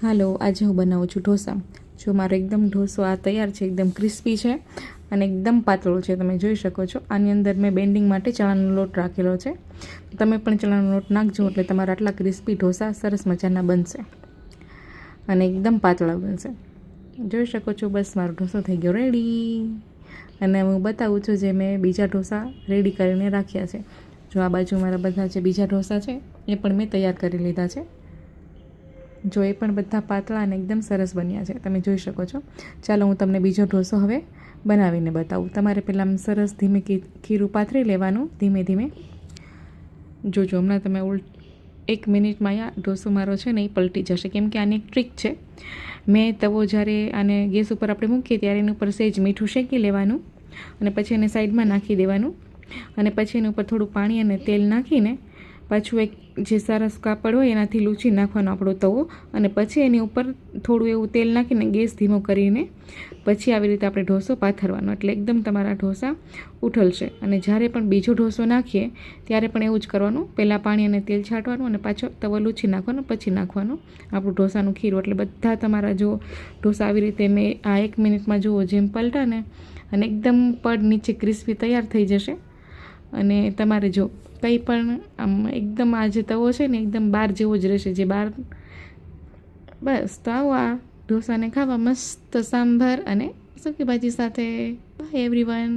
હાલો, આજે હું બનાવું છું ઢોસા. જો મારો એકદમ ઢોસો આ તૈયાર છે, એકદમ ક્રિસ્પી છે અને એકદમ પાતળો છે. તમે જોઈ શકો છો. આની અંદર મેં બેન્ડિંગ માટે ચણાનો લોટ રાખેલો છે. તમે પણ ચણાનો લોટ નાખજો એટલે તમારા આટલા ક્રિસ્પી ઢોસા સરસ મજાના બનશે અને એકદમ પાતળા બનશે. જોઈ શકો છો. બસ મારો ઢોસો થઈ ગયો રેડી. અને હું બતાવું છું જે મેં બીજા ઢોસા રેડી કરીને રાખ્યા છે. જો આ બાજુ મારા બધા જે બીજા ઢોસા છે એ પણ મેં તૈયાર કરી લીધા છે. જો એ પણ બધા પાતળા અને એકદમ સરસ બન્યા છે, તમે જોઈ શકો છો. ચાલો હું તમને બીજો ઢોસો હવે બનાવીને બતાવું. તમારે પહેલાં સરસ ધીમે ખીરું પાથરી લેવાનું, ધીમે ધીમે. જોજો હમણાં તમે 1 મિનિટમાં આ ઢોસો મારો છે ને એ પલટી જશે, કેમ કે આની એક ટ્રીક છે. મેં તવો જ્યારે આને ગેસ ઉપર આપણે મૂકીએ ત્યારે એની ઉપર સહેજ મીઠું શેકી લેવાનું અને પછી એને સાઈડમાં નાખી દેવાનું અને પછી એની ઉપર થોડું પાણી અને તેલ નાખીને પાછું એક જે સરસ કાપડ હોય એનાથી લૂછી નાખવાનો આપણો તવો અને પછી એની ઉપર થોડું એવું તેલ નાખીને ગેસ ધીમો કરીને પછી આવી રીતે આપણે ઢોસો પાથરવાનો, એટલે એકદમ તમારા ઢોસા ઉઠલશે. અને જ્યારે પણ બીજો ઢોસો નાખીએ ત્યારે પણ એવું જ કરવાનું. પહેલાં પાણી અને તેલ છાંટવાનું અને પાછો તવો લૂછી નાખવાનો, પછી નાખવાનું આપણું ઢોસાનું ખીરું. એટલે બધા તમારા જો ઢોસા આવી રીતે મેં આ 1 મિનિટમાં જુઓ જેમ પલટા ને અને એકદમ પડ નીચે ક્રિસ્પી તૈયાર થઈ જશે. અને તમારે જો કંઈ પણ આમ એકદમ આ જે તવો છે ને એકદમ બહાર જેવો જ રહેશે, જે બહાર. બસ તો આવો આ ઢોસાને ખાવા મસ્ત સાંભાર અને સૂકી ભાજી સાથે. By everyone.